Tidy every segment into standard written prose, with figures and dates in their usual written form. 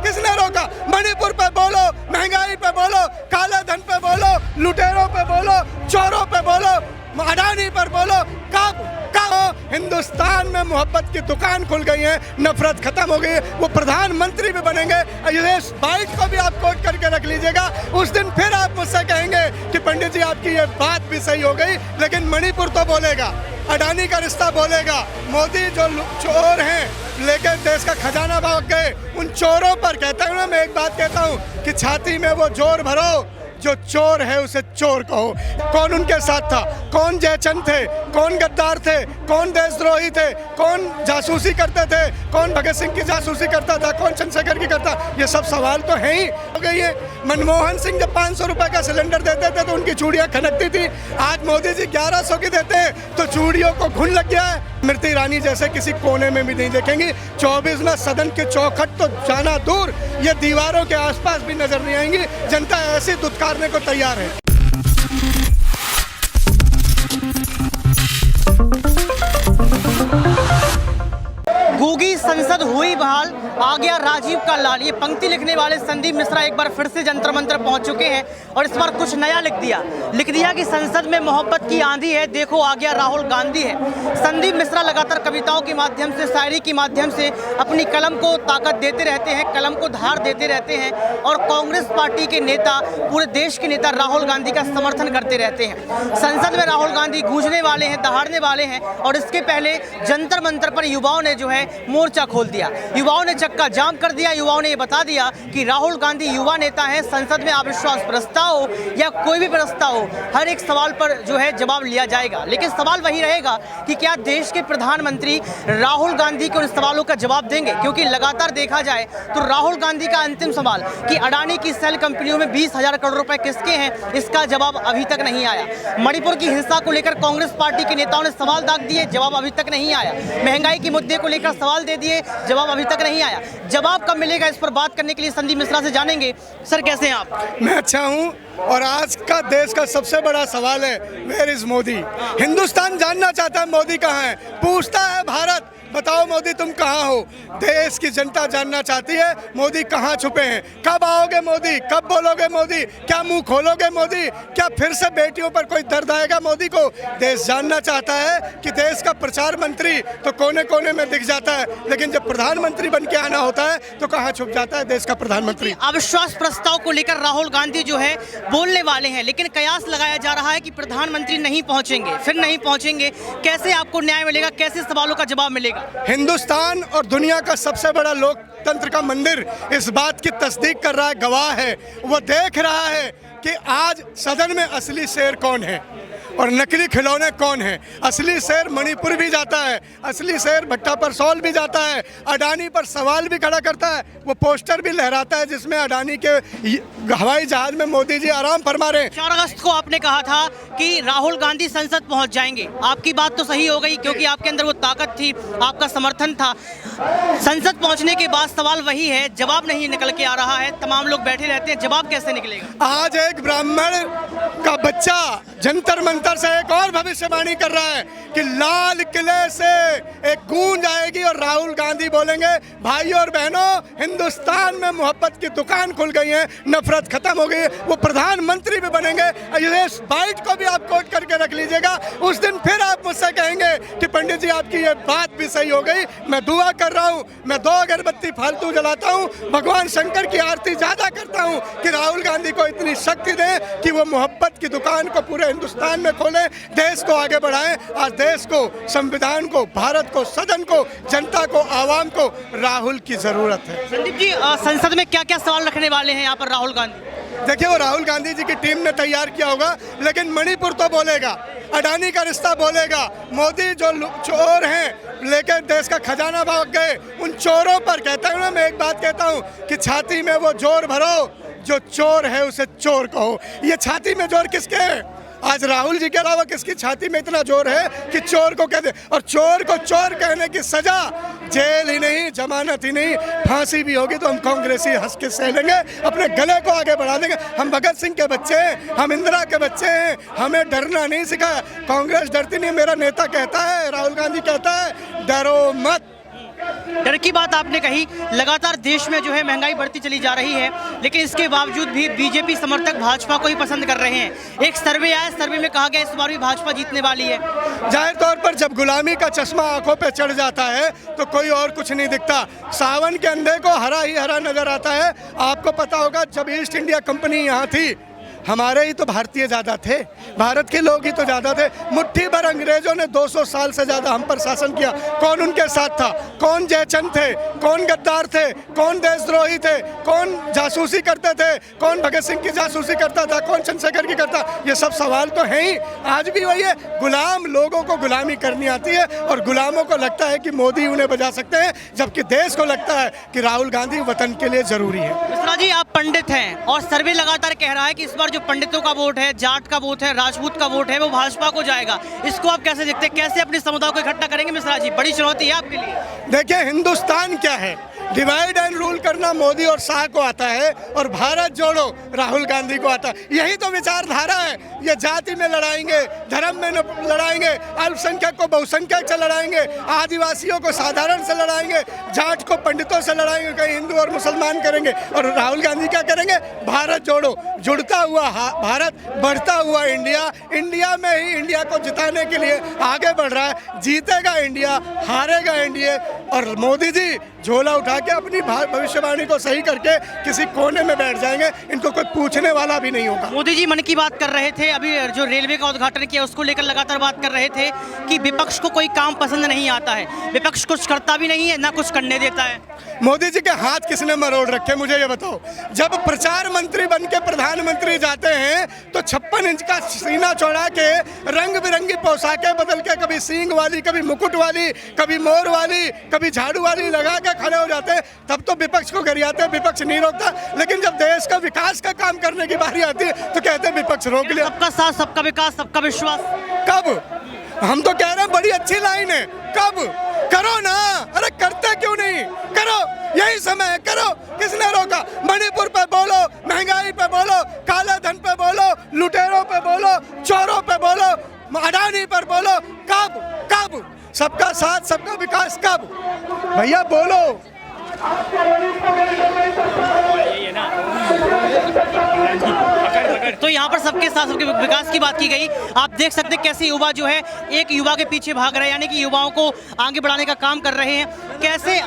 किसने रोका? मणिपुर पे बोलो, महंगाई पे बोलो, काले धन पे बोलो, लुटेरों पे बोलो, चोरों पे बोलो, अडानी पर बोलो। कब हिंदुस्तान में मोहब्बत की दुकान खुल गई है, नफरत खत्म हो गई है, वो प्रधानमंत्री भी बनेंगे। ये बाइट को भी आप कोट करके रख लीजिएगा। उस दिन फिर आप मुझसे कहेंगे कि पंडित जी आपकी ये बात भी सही हो गई, लेकिन मणिपुर तो बोलेगा, अडानी का रिश्ता बोलेगा। मोदी जो चोर हैं लेकर देश का खजाना भाग गए, उन चोरों पर कहता हूँ ना, मैं एक बात कहता हूँ कि छाती में वो जोर भरो, जो चोर है उसे चोर कहो। कौन उनके साथ था? कौन जयचंद थे? कौन गद्दार थे? कौन देशद्रोही थे? कौन जासूसी करते थे? कौन भगत सिंह की जासूसी करता था? कौन चंद्रशेखर की करता? ये सब सवाल तो है ही हो गई है। मनमोहन सिंह जब 500 रुपए का सिलेंडर देते थे तो उनकी चूड़ियां खनकती थी। आज मोदी जी 1100 की देते हैं तो चूड़ियों को घुन लग गया है। स्मृति ईरानी जैसे किसी कोने में भी नहीं देखेंगी। 24 में सदन के चौखट तो जाना दूर, ये दीवारों के आसपास भी नजर नहीं आएंगी। जनता ऐसी दुत्कारने को तैयार है। गूंगी संसद हुई बहाल, आ गया राजीव का लाल। ये पंक्ति लिखने वाले संदीप मिश्रा एक बार फिर से जंतर मंतर पहुंच चुके हैं और इस बार कुछ नया लिख दिया कि संसद में मोहब्बत की आंधी है, देखो आ गया राहुल गांधी है। संदीप मिश्रा लगातार कविताओं के माध्यम से, शायरी के माध्यम से अपनी कलम को ताकत देते रहते हैं, कलम को धार देते रहते हैं और कांग्रेस पार्टी के नेता, पूरे देश के नेता राहुल गांधी का समर्थन करते रहते हैं। संसद में राहुल गांधी गूंजने वाले हैं, दहाड़ने वाले हैं और इसके पहले जंतर मंतर पर युवाओं ने जो है मोर्चा खोल दिया, युवाओं ने चक्का जाम कर दिया। युवाओं ने ये बता दिया कि राहुल गांधी युवा नेता है, संसद में अविश्वास प्रस्ताव हो या कोई भी प्रस्ताव हो, हर एक सवाल पर जो है जवाब लिया जाएगा। लेकिन सवाल वही रहेगा कि क्या देश के प्रधानमंत्री राहुल गांधी को उन सवालों का जवाब देंगे? क्योंकि लगातार देखा जाए तो राहुल गांधी का अंतिम सवाल कि अडानी की सेल कंपनियों में 20,000 करोड़ रुपए किसके हैं, इसका जवाब अभी तक नहीं आया। मणिपुर की हिंसा को लेकर कांग्रेस पार्टी के नेताओं ने सवाल दाग दिए, जवाब अभी तक नहीं आया। महंगाई के मुद्दे को लेकर सवाल दे दिए, जवाब अभी तक नहीं आया। जवाब कब मिलेगा, इस पर बात करने के लिए संदीप मिश्रा से जानेंगे। सर कैसे हैं आप? मैं अच्छा हूँ और आज का देश का सबसे बड़ा सवाल है, वेयर इज मोदी? हिंदुस्तान जानना चाहता है मोदी कहाँ है, पूछता है भारत, बताओ मोदी तुम कहाँ हो? देश की जनता जानना चाहती है मोदी कहाँ छुपे हैं। कब आओगे मोदी? कब बोलोगे मोदी? क्या मुंह खोलोगे मोदी? क्या फिर से बेटियों पर कोई दर्द आएगा मोदी को? देश जानना चाहता है कि देश का प्रचार मंत्री तो कोने कोने में दिख जाता है, लेकिन जब प्रधानमंत्री बन के आना होता है तो कहाँ छुप जाता है देश का प्रधानमंत्री? अविश्वास प्रस्ताव को लेकर राहुल गांधी जो है बोलने वाले हैं, लेकिन कयास लगाया जा रहा है कि प्रधानमंत्री नहीं पहुंचेंगे, फिर नहीं पहुंचेंगे। कैसे आपको न्याय मिलेगा, कैसे सवालों का जवाब मिलेगा? हिंदुस्तान और दुनिया का सबसे बड़ा लोकतंत्र का मंदिर इस बात की तस्दीक कर रहा है, गवाह है। वो देख रहा है कि आज सदन में असली शेर कौन है और नकली खिलौने कौन है। असली शेर मणिपुर भी जाता है, असली शेर भट्टा पर सौल भी जाता है, अडानी पर सवाल भी खड़ा करता है। वो पोस्टर भी लहराता है जिसमें अडानी के हवाई जहाज में मोदी जी आराम फरमा रहे हैं। 4 अगस्त को आपने कहा था कि राहुल गांधी संसद पहुंच जाएंगे। आपकी बात तो सही हो गई क्योंकि आपके अंदर वो ताकत थी, आपका समर्थन था। संसद पहुंचने के बाद सवाल वही है, जवाब नहीं निकल के आ रहा है। तमाम लोग बैठे रहते हैं, जवाब कैसे निकलेगा? आज एक ब्राह्मण का बच्चा जंतर मंतर से एक और भविष्यवाणी कर रहा है कि लाल किले से एक गूंज आएगी और राहुल गांधी बोलेंगे, भाइयों और बहनों, हिंदुस्तान में मोहब्बत की दुकान खुल गई है, नफरत खत्म हो गई है। वो प्रधानमंत्री भी बनेंगे। इस बाइट को भी आप कोट करके रख लीजिएगा। उस दिन फिर आप मुझसे कहेंगे कि पंडित जी आपकी ये बात भी सही हो गई। मैं दुआ कर रहा हूँ, मैं 2 अगरबत्ती फालतू जलाता हूँ, भगवान शंकर की आरती ज्यादा करता हूँ कि राहुल गांधी को इतनी शक्ति दें कि वो मोहब्बत की दुकान को पूरे हिंदुस्तान में खोलें, देश को आगे बढ़ाएं। आज देश को, संविधान को, भारत को, सदन को, जनता को, आवाम को राहुल की जरूरत है। संदीप जी, संसद में क्या क्या सवाल रखने वाले हैं यहाँ पर राहुल गांधी? देखिए, वो राहुल गांधी जी की टीम ने तैयार किया होगा, लेकिन मणिपुर तो बोलेगा, अडानी का रिश्ता बोलेगा। मोदी जो चोर हैं लेकर देश का खजाना भाग गए, उन चोरों पर कहता हूँ ना, मैं एक बात कहता हूँ कि छाती में वो जोर भरो, जो चोर है उसे चोर कहो। ये छाती में जोर किसके है? आज राहुल जी के अलावा किसकी छाती में इतना जोर है कि चोर को कह दे? और चोर को चोर कहने की सजा जेल ही नहीं, जमानत ही नहीं, फांसी भी होगी तो हम कांग्रेसी हंस के सह लेंगे, अपने गले को आगे बढ़ा देंगे। हम भगत सिंह के बच्चे हैं, हम इंदिरा के बच्चे हैं, हमें डरना नहीं सिखाया। कांग्रेस डरती नहीं। मेरा नेता कहता है, राहुल गांधी कहता है, डरो मत, डर की बात आपने कही, लगातार देश में जो है महंगाई बढ़ती चली जा रही है, लेकिन इसके बावजूद भी बीजेपी समर्थक भाजपा को ही पसंद कर रहे हैं। एक सर्वे आया, सर्वे में कहा गया इस बार भी भाजपा जीतने वाली है। जाहिर तौर पर जब गुलामी का चश्मा आंखों पे चढ़ जाता है तो कोई और कुछ नहीं दिखता। सावन के अंधे को हरा ही हरा नजर आता है। आपको पता होगा जब ईस्ट इंडिया कंपनी यहाँ थी, हमारे ही तो भारतीय ज़्यादा थे, भारत के लोग ही तो ज़्यादा थे। मुट्ठी भर अंग्रेजों ने 200 साल से ज़्यादा हम पर शासन किया। कौन उनके साथ था? कौन जयचंद थे? कौन गद्दार थे? कौन देशद्रोही थे? कौन जासूसी करते थे? कौन भगत सिंह की जासूसी करता था? कौन चंद्रशेखर की करता? ये सब सवाल तो हैं ही। आज भी वही है, गुलाम लोगों को गुलामी करनी आती है और गुलामों को लगता है कि मोदी उन्हें बचा सकते हैं, जबकि देश को लगता है कि राहुल गांधी वतन के लिए ज़रूरी है। मिश्रा जी, आप पंडित हैं और सर्वे लगातार कह रहा है कि इस बार जो पंडितों का वोट है, जाट का वोट है, राजपूत का वोट है, वो भाजपा को जाएगा। इसको आप कैसे देखते हैं? कैसे अपने समुदाय को इकट्ठा करेंगे मिश्रा जी? बड़ी चुनौती है आपके लिए। देखिए, हिंदुस्तान क्या है, डिवाइड एंड रूल करना मोदी और शाह को आता है और भारत जोड़ो राहुल गांधी को आता है। यही तो विचारधारा है। ये जाति में लड़ाएंगे, धर्म में लड़ाएंगे, अल्पसंख्यक को बहुसंख्यक से लड़ाएंगे, आदिवासियों को साधारण से लड़ाएंगे, जाट को पंडितों से लड़ाएंगे, कहीं हिंदू और मुसलमान करेंगे। और राहुल गांधी क्या करेंगे? भारत जोड़ो, जुड़ता हुआ भारत, बढ़ता हुआ इंडिया, इंडिया में ही इंडिया को जिताने के लिए आगे बढ़ रहा है। जीतेगा इंडिया, हारेगा इंडिया। और मोदी जी झोला उठा के अपनी भविष्यवाणी को सही करके किसी कोने में बैठ जाएंगे। इनको कोई पूछने वाला भी नहीं होगा। मोदी जी मन की बात कर रहे थे, अभी जो रेलवे का उद्घाटन किया उसको लेकर लगातार बात कर रहे थे कि विपक्ष को कोई काम पसंद नहीं आता है, विपक्ष कुछ करता भी नहीं है, ना कुछ करने देता है। मोदी जी के हाथ किसने मरोड़ रखे, मुझे ये बताओ। जब प्रचार मंत्री बन के प्रधानमंत्री जाते हैं तो 56 इंच का सीना चौड़ा के रंग बिरंगी पोशाकें बदल के, कभी सींग वाली, कभी मुकुट वाली, कभी मोर वाली, कभी झाड़ू वाली लगा के खड़े हो जाते हैं। तब तो विपक्ष को गरियाते हैं, विपक्ष नहीं रोकता। लेकिन जब देश का विकास का काम करने की बारी आती है तो कहते हैं विपक्ष रोक लिया। सबका साथ, सबका विकास, सबका विश्वास। कब? हम तो कह रहे हैं बड़ी अच्छी लाइन है। कब? करो ना। अरे करते क्यों नहीं? करो, यही समय है, करो। किसने रोका? मणिपुर पे बोलो, महंगाई पे बोलो, काले धन पे बोलो, लुटेरों पे बोलो, चोरों पे बोलो, अडानी पर बोलो। कब? कब? सबका साथ, सबका विकास कब? भैया बोलो। तो यहाँ पर सबके साथ सबके विकास की बात की गई। आप देख सकते हैं कैसे युवा जो है एक युवा के पीछे भाग रहे हैं, यानी कि युवाओं को आगे बढ़ाने का काम कर रहे हैं। कैसे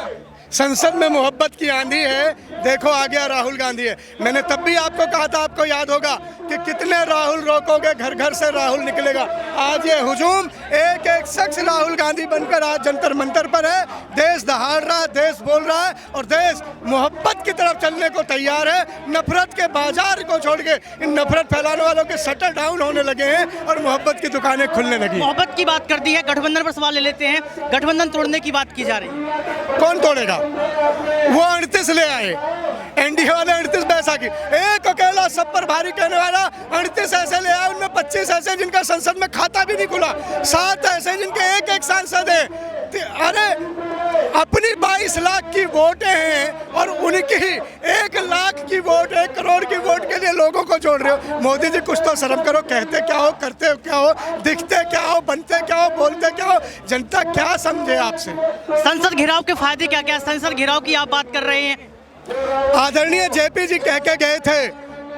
संसद में मोहब्बत की आंधी है। देखो आ गया राहुल गांधी है। मैंने तब भी आपको कहा था, आपको याद होगा कि कितने राहुल रोकोगे, घर घर से राहुल निकलेगा। आज ये हुजूम, एक एक शख्स राहुल गांधी बनकर आज जंतर मंतर पर है। देश दहाड़ रहा है, देश बोल रहा है और देश मोहब्बत की तरफ चलने को तैयार है। नफरत के बाजार को छोड़ के इन नफरत फैलाने वालों के शटर डाउन होने लगे हैं और मोहब्बत की दुकानें खुलने लगी। मोहब्बत की बात कर दी है, गठबंधन पर सवाल ले लेते हैं। गठबंधन तोड़ने की बात की जा रही है, कौन तोड़ेगा? वो 38 ले आए, एनडीए वाले 38 बैसाखी, एक अकेला सब पर भारी कहने वाला 38 ऐसे ले आए। उनमें 25 ऐसे जिनका संसद में खाता भी नहीं खुला, 7 ऐसे जिनके एक एक सांसद है। अरे अपनी 22 लाख की वोटें हैं और उनकी 1 लाख की वोट, 1 करोड़ की वोट के लिए लोगों को जोड़ रहे हो। मोदी जी कुछ तो शर्म करो। कहते क्या हो, करते हो क्या हो, दिखते क्या हो, बनते क्या हो, बोलते क्या हो, जनता क्या समझे आपसे? संसद घेराव के फायदे क्या क्या? संसद घेराव की आप बात कर रहे हैं। आदरणीय जेपी जी कह के गए थे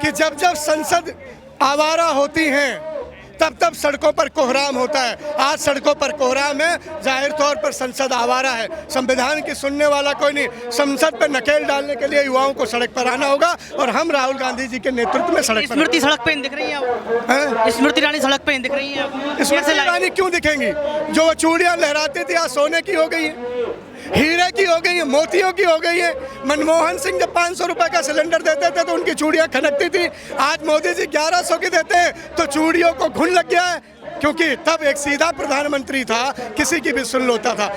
कि जब जब संसद आवारा होती हैं तब तब सड़कों पर कोहराम होता है। आज सड़कों पर कोहराम है, जाहिर तौर पर संसद आवारा है। संविधान की सुनने वाला कोई नहीं। संसद पर नकेल डालने के लिए युवाओं को सड़क पर आना होगा और हम राहुल गांधी जी के नेतृत्व में सड़क पर। स्मृति सड़क पे दिख रही है, स्मृति ईरानी सड़क पे दिख रही है। स्मृति ईरानी क्यों दिखेंगी? जो वो चूड़ियां लहराती थी आज सोने की हो गई है, हीरे की हो गई है, मोतियों की हो गई है। मनमोहन सिंह जब 500 रुपए का सिलेंडर देते थे तो उनकी चूड़ियां खनकती थी। आज मोदी जी 1100 की देते हैं तो चूड़ियों को घुन लग गया है, क्योंकि तब एक सीधा प्रधानमंत्री था, किसी की भी सुन लेता था।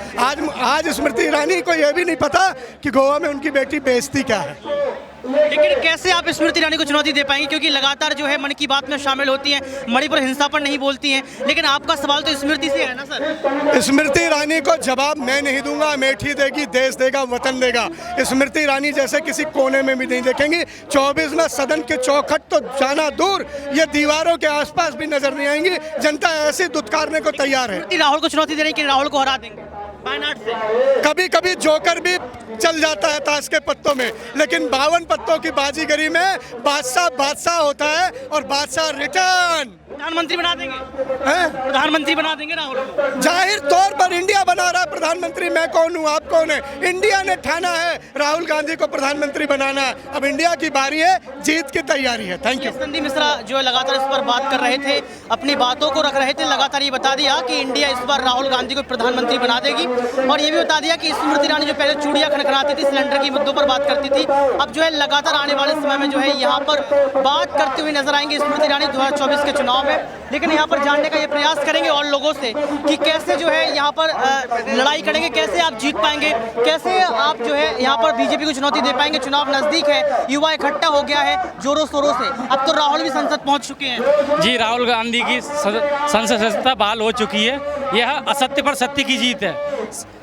आज स्मृति ईरानी को यह भी नहीं पता कि गोवा में उनकी बेटी बेइज्जती क्या है। लेकिन कैसे आप स्मृति ईरानी को चुनौती दे पाएंगे, क्योंकि लगातार जो है मन की बात में शामिल होती हैं, मणिपुर हिंसा पर नहीं बोलती हैं, लेकिन आपका सवाल तो स्मृति से है ना सर? स्मृति ईरानी को जवाब मैं नहीं दूंगा, अमेठी देगी, देश देगा, वतन देगा। स्मृति ईरानी जैसे किसी कोने में भी नहीं देखेंगी। 24 में सदन के चौखट तो जाना दूर, ये दीवारों के आसपास भी नजर नहीं आएंगी। जनता ऐसे दुत्कारने को तैयार है। राहुल को चुनौती दे रही है कि राहुल को हरा देंगे। वायनाड से कभी कभी जोकर भी चल जाता है ताश के पत्तों में, लेकिन 52 पत्तों की बाजीगरी में बादशाह होता है और बादशाह रिटर्न। प्रधानमंत्री बना देंगे, हैं? प्रधानमंत्री बना देंगे राहुल को। जाहिर तौर पर इंडिया बना रहा है प्रधानमंत्री। मैं कौन हूँ, आप कौन है? इंडिया ने ठाना है राहुल गांधी को प्रधानमंत्री बनाना है। अब इंडिया की बारी है, जीत की तैयारी है। Thank you. संदीप मिश्रा जो है लगातार इस पर बात कर रहे थे, अपनी बातों को रख रहे थे, लगातार ये बता दिया कि इंडिया इस बार राहुल गांधी को प्रधानमंत्री बना देगी, और ये भी बता दिया कि स्मृति ईरानी जो पहले चूड़ियां खनखनाती थी, सिलेंडर के मुद्दों पर बात करती थी, अब जो है लगातार आने वाले समय में जो है यहाँ पर बात करते हुए नजर आएंगे स्मृति ईरानी 2024 के चुनाव में। लेकिन यहाँ पर जानने का ये प्रयास करेंगे और लोगों से कि कैसे जो है यहाँ पर लड़ाई करेंगे, कैसे आप जीत पाएंगे, कैसे आप जो है यहाँ पर बीजेपी को चुनौती दे पाएंगे। चुनाव नजदीक है, युवा इकट्ठा हो गया है जोरों शोरों से। अब तो राहुल भी संसद पहुंच चुके हैं। जी, राहुल गांधी की संसद सदस्यता बहाल हो चुकी है। यह असत्य पर सत्य की जीत है।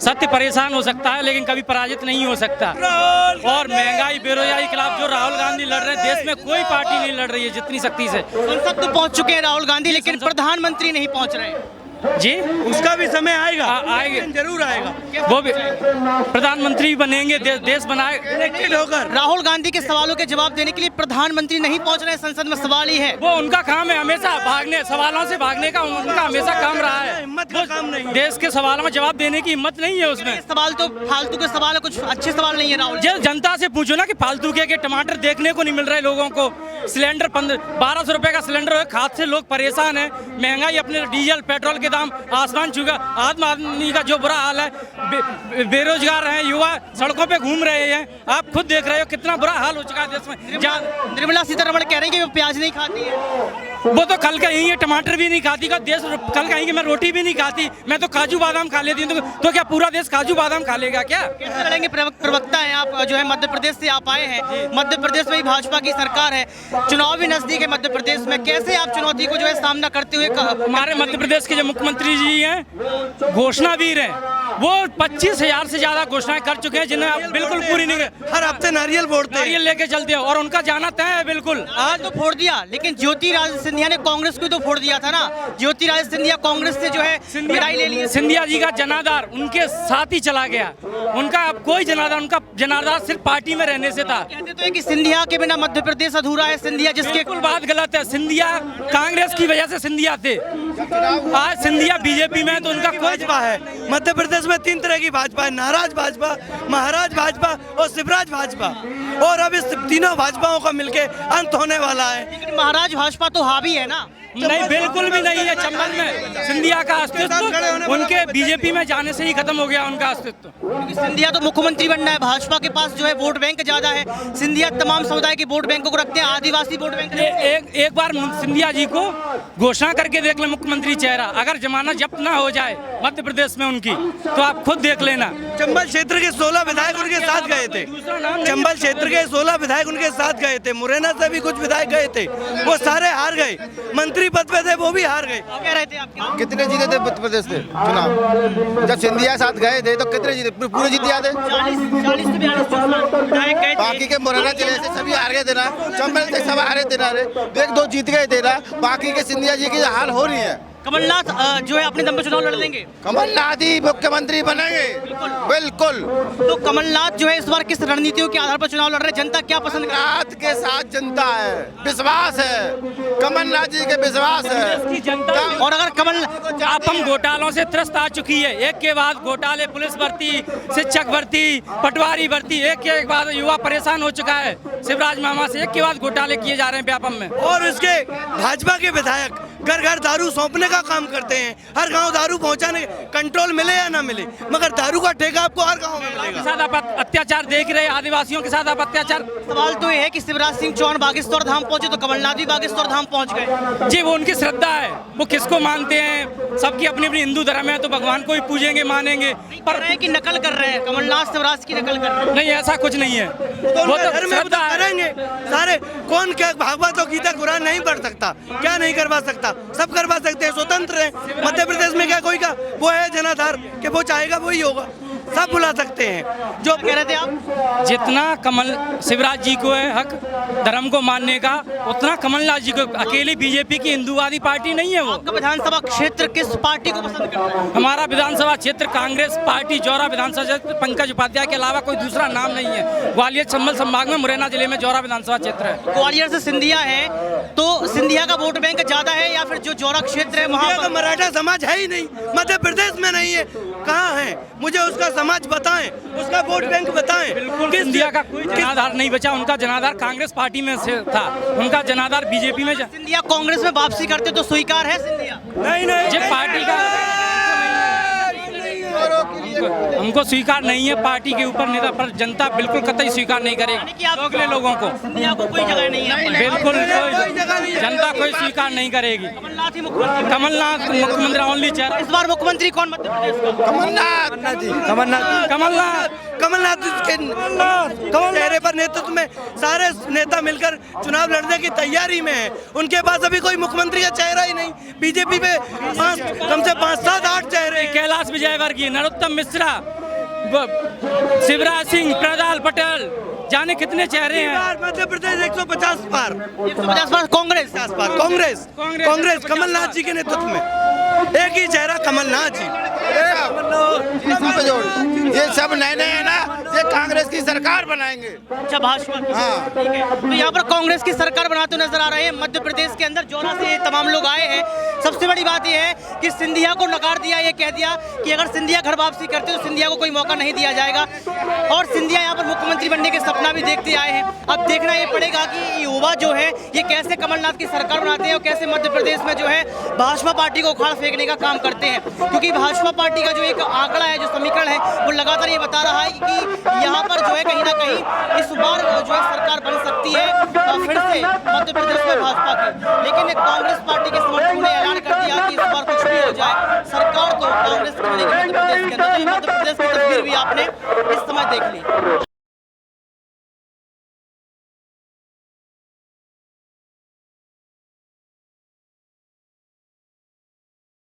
सत्य परेशान हो सकता है लेकिन कभी पराजित नहीं हो सकता। और महंगाई बेरोजगारी के खिलाफ जो राहुल गांधी लड़ रहे हैं, देश में कोई पार्टी नहीं लड़ रही है जितनी शक्ति से। संसद तो पहुंच चुके हैं राहुल गांधी, लेकिन प्रधानमंत्री नहीं पहुंच रहे हैं। जी, उसका भी समय आएगा, आएगा, जरूर आएगा। वो भी प्रधानमंत्री बनेंगे, देश बनाए इलेक्टेड होकर। राहुल गांधी के सवालों के जवाब देने के लिए प्रधानमंत्री नहीं पहुंच रहे हैं संसद में, सवाल ही है। वो उनका काम है हमेशा भागने, सवालों से भागने का उनका हमेशा काम रहा है। हिम्मत का काम नहीं। देश के सवालों में जवाब देने की हिम्मत नहीं है उसमें। सवाल तो फालतू के सवाल है, कुछ अच्छे सवाल नहीं है राहुल। जनता से पूछो ना कि फालतू के टमाटर देखने को नहीं मिल रहे लोगों को। सिलेंडर 1200 रुपए का सिलेंडर है, खाद से लोग परेशान है। महंगाई, अपने डीजल पेट्रोल के दाम आसमान छू गया। आम आदमी का जो बुरा हाल है, बेरोजगार हैं, युवा सड़कों पे घूम रहे हैं। आप खुद देख रहे हो कितना बुरा हाल हो चुका है देश में। निर्मला सीतारमण कह रही है कि वो प्याज नहीं खाती है। वो तो कल कहीं है टमाटर भी नहीं खाती का देश, कल कहीं मैं रोटी भी नहीं खाती, मैं तो काजू बादाम खा लेती हूँ। तो क्या पूरा देश काजू बादाम खा लेगा क्या? कैसे लड़ेंगे? प्रवक्ता हैं आप, जो है मध्य प्रदेश से आप आए हैं, मध्य प्रदेश में ही भाजपा की सरकार है, चुनाव भी नजदीक है मध्य प्रदेश में, कैसे आप चुनौती को जो है सामना करते हुए? हमारे मध्य प्रदेश के जो मुख्यमंत्री जी हैं, घोषणावीर हैं, वो 25,000 से ज्यादा घोषणाएं कर चुके हैं जिन्हें आप बिल्कुल पूरी नहीं। हर हफ्ते नारियल फोड़ते हैं, नारियल लेके चलते हैं और उनका जाना तय है बिल्कुल। आज तो फोड़ दिया, लेकिन ज्योतिरादित्य सिंधिया ने कांग्रेस को तो फोड़ दिया था ना। ज्योतिरादित्य सिंधिया कांग्रेस से जो है विदाई ले ली। सिंधिया जी का जनाधार उनके साथ ही चला गया। उनका अब कोई जनाधार, उनका जनाधार सिर्फ पार्टी में रहने से था। कहते तो है कि सिंधिया के बिना मध्य प्रदेश अधूरा है। सिंधिया जिसके बिल्कुल बात गलत है। सिंधिया कांग्रेस की वजह से सिंधिया थे, आज सिंधिया बीजेपी में, तो उनका कोई भाजपा है। मध्य प्रदेश में 3 तरह की भाजपा है, नाराज भाजपा, महाराज भाजपा और शिवराज भाजपा। और अब इस तीनों भाजपाओं का मिलके अंत होने वाला है। लेकिन महाराज भाजपा तो हावी है ना। नहीं, बिल्कुल भी नहीं है। चंबल में सिंधिया का अस्तित्व उनके बीजेपी में जाने से ही खत्म हो गया उनका अस्तित्व। क्योंकि सिंधिया तो मुख्यमंत्री बनना है, भाजपा के पास जो है वोट बैंक ज्यादा है। सिंधिया तमाम समुदाय के वोट बैंकों को रखते हैं, आदिवासी वोट बैंक। एक बार सिंधिया जी को घोषणा करके देख ले मुख्यमंत्री चेहरा, अगर जमाना जब्त ना हो जाए मध्य प्रदेश में उनकी, तो आप खुद देख लेना। चंबल क्षेत्र के 16 विधायक उनके साथ गए थे। चंबल क्षेत्र के 16 विधायक उनके साथ गए थे। मुरैना से भी कुछ विधायक गए थे, वो सारे हार गए। मंत्री पद पे थे, वो भी हार गए। कह रहे थे आप कितने जीते थे मध्य प्रदेश से चुनाव? जब सिंधिया साथ गए थे तो कितने जीते? पूरे जीत जाते। 40 से 42 बाकी के मुरैना जिले से सभी हार गए थे ना, चंबल से सब हारे थे ना रे, 1-2 जीत गए थे ना। बाकी के सिंधिया जी की हाल हो रही है। कमलनाथ जो है अपने दम पर चुनाव लड़ लेंगे। कमलनाथ ही मुख्यमंत्री बनेंगे, बिल्कुल। तो कमलनाथ जो है इस बार किस रणनीतियों के आधार पर चुनाव लड़ रहे हैं? जनता क्या पसंद कर रही है? कमलनाथ के साथ जनता है, विश्वास है, कमलनाथ जी के विश्वास है जनता। और अगर कमल आप हम घोटालों से त्रस्त आ चुकी है, एक के बाद घोटाले, पुलिस भर्ती, शिक्षक भर्ती, पटवारी भर्ती, एक के बाद युवा परेशान हो चुका है। शिवराज मामा से एक के बाद घोटाले किए जा रहे हैं व्यापम में। और उसके भाजपा के विधायक घर घर दारू सौंपने का काम करते हैं। हर गांव दारू पहुंचाने, कंट्रोल मिले या ना मिले, मगर दारू का ठेका आपको हर गांव में मिलेगा। साथ आप अत्याचार देख रहे हैं, आदिवासियों के साथ आप अत्याचार। सवाल तो ये है कि शिवराज सिंह चौहान बागेश्वर धाम पहुंचे तो कमलनाथ भी बागेश्वर धाम पहुंच गए। जी, वो उनकी श्रद्धा है, वो किसको मानते हैं। सबकी अपनी अपनी हिंदू धर्म है, तो भगवान को ही पूजेंगे, मानेंगे। पर रहे कि नकल कर रहे हैं, कमलनाथ शिवराज की नकल कर रहे हैं। नहीं, ऐसा कुछ नहीं है। वो तो घर में श्रद्धा है। करेंगे सारे। कौन क्या भागवत और गीता कुरान नहीं पढ़ सकता, क्या नहीं करवा सकता? सब करवा सकते हैं, स्वतंत्र है। मध्य प्रदेश में क्या कोई का वो है जनाधार कि वो चाहेगा वही होगा। सब बुला सकते हैं। जो कह रहे थे आप? जितना कमल शिवराज जी को है हक धर्म को मानने का, उतना कमलनाथ जी को। अकेली बीजेपी की हिंदूवादी पार्टी नहीं है वो। आपका विधानसभा क्षेत्र किस पार्टी को पसंद करता है? हमारा विधानसभा क्षेत्र कांग्रेस पार्टी जौरा विधानसभा क्षेत्र पंकज उपाध्याय के अलावा कोई दूसरा नाम नहीं है। ग्वालियर चंबल संभाग में मुरैना जिले में जौरा विधानसभा क्षेत्र है। ग्वालियर से सिंधिया है, तो सिंधिया का वोट बैंक ज्यादा है या फिर जो जौरा क्षेत्र है वहाँ इंडिया का पर? मराठा समाज है ही नहीं, मध्य प्रदेश में नहीं है। कहाँ है? मुझे उसका समाज बताएं, उसका वोट बैंक बताएं। किस इंडिया का कोई जनाधार नहीं बचा। उनका जनाधार कांग्रेस पार्टी में से था, उनका जनाधार बीजेपी में सिंधिया कांग्रेस में वापसी करते तो स्वीकार है सिंधिया? नहीं जिस पार्टी का हमको स्वीकार नहीं है। पार्टी के ऊपर नेता पर जनता बिल्कुल कतई स्वीकार नहीं यानी करेगी। कि आप दोगले लोगों को सिंधिया को कोई जगह नहीं है? बिल्कुल जनता कोई स्वीकार नहीं करेगी। कमलनाथ ही मुख्यमंत्री। कमलनाथ मुख्यमंत्री ओनली चेहरा। इस बार मुख्यमंत्री कौन मध्य प्रदेश का? कमलनाथ के चेहरे पर नेतृत्व में सारे नेता मिलकर चुनाव लड़ने की तैयारी में है। उनके पास अभी कोई मुख्यमंत्री का चेहरा ही नहीं। बीजेपी पे कम से 5, 7, 8 चेहरे हैं। कैलाश विजयवर्गीय, नरोत्तम मिश्रा, शिवराज सिंह, प्रहलाद पटेल, जाने कितने चेहरे हैं। मध्य प्रदेश 150 पार, 150 पार कांग्रेस। कांग्रेस कमलनाथ जी के नेतृत्व में एक ही चेहरा कमलनाथ जी। ये सब नए नए है ना, ये कांग्रेस की सरकार बनाएंगे। अच्छा, भाजपा की। हाँ। ठीक है, तो यहाँ पर कांग्रेस की सरकार बनाते नजर आ रहे हैं मध्य प्रदेश के अंदर। जौरा से ये तमाम लोग आए हैं। सबसे बड़ी बात ये है कि सिंधिया को नकार दिया, ये कह दिया कि अगर सिंधिया घर वापसी करते तो सिंधिया को कोई मौका नहीं दिया जाएगा। और सिंधिया यहाँ पर मुख्यमंत्री बनने के सपना भी देखते आए हैं। अब देखना ये पड़ेगा कि युवा जो है ये कैसे कमलनाथ की सरकार बनाते हैं और कैसे मध्य प्रदेश में जो है भाजपा पार्टी को उखाड़ फेंकने का काम करते हैं। क्योंकि भाजपा पार्टी का जो एक आंकड़ा है, जो समीकरण है, वो लगातार ये बता रहा है कि यहाँ पर जो है कहीं ना कहीं इस बार जो है सरकार बन सकती है फिर से मध्य प्रदेश में भाजपा की। लेकिन कांग्रेस पार्टी के समर्थकों ने ऐलान कर दिया कि इस बार कुछ भी हो जाए सरकार तो कांग्रेस की बनेगी मध्य प्रदेश के अंदर। तो ये मध्य प्रदेश की तस्वीर भी आपने इस समय देख ली।